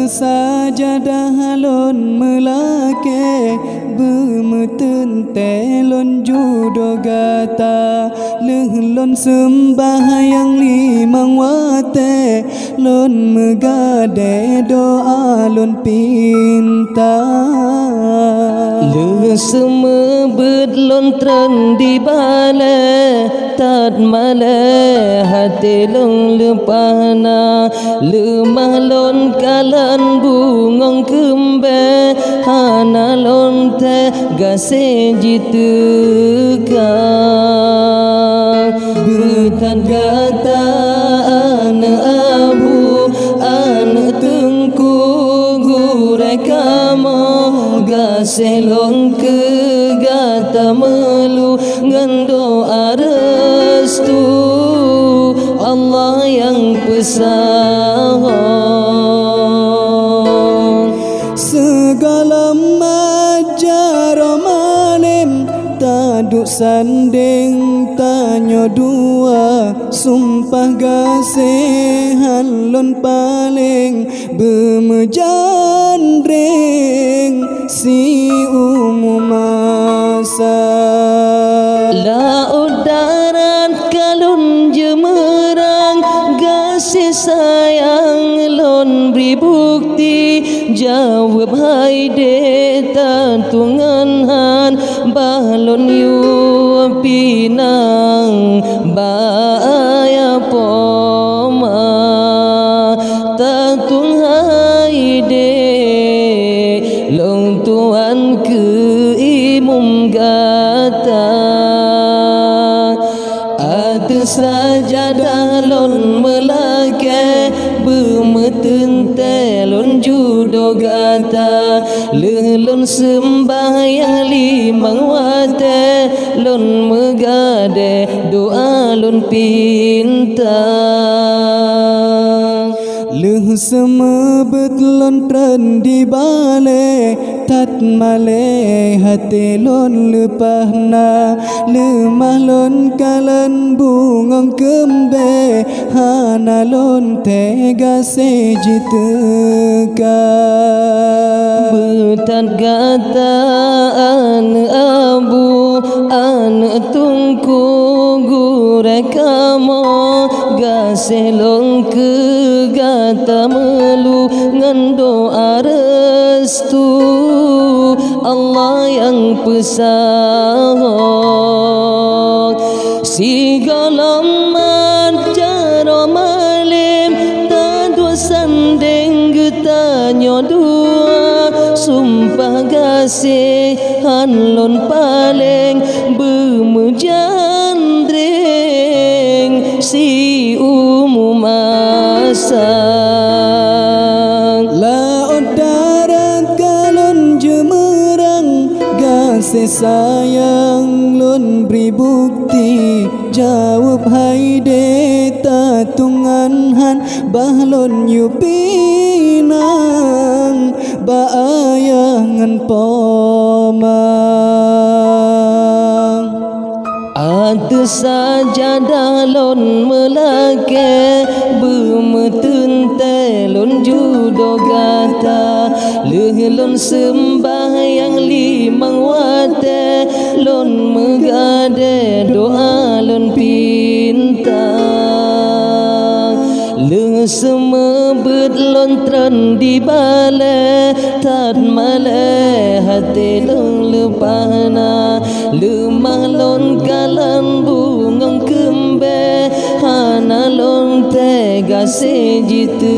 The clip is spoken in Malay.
sajadah lon melake bermetun telon judo gata lon sembahyang limang wate lon megade doa lon pinta le semebet lon tren di bale tat male hati long lepana lemah lon kalan bungong kembe hana lon te gase jituka betan gata ane abu ane tengku gure kamo gase lon ke gata melu ngendo arestu Allah yang pesan segala majar manem taduk sanding tanyo dua sumpah gasehan lon paling bemejandring si umumasa la udaran kalun jemerang gasih sayang lon beri bukti jawab haide tantungan han balon yu pinang baya poma tantung haide long tuan ke imum gata atas sajadah lon melake bermetun telon judo gata lelon sembahyang limang wate lon megade doa lon pinta leh semebet lon tren di bale tat male hati lon lepahna lemah lon kalan bungong kembe hana lon tega sejiteka betan gata ane abu ane tungku gure kamo gase long ke gata melu ngendo arestu Allah yang pesan segala majar malim tadua sandeng getanyo dua sumpah gasihan lon paling bemejandring si umumasa laut darat kalon jemerang gasih sayang lon beri bukti jawab haide tatungan han bahlon yu pinang baayangan poma atas sajadah lon melake bermetun telon judo gata lelon sembahyang limang wate lon megade doa lon pinta le semebet lon tren di bale tat male hati lon lepahna lemah lon kalan bungong kembe hana lon tega sejitu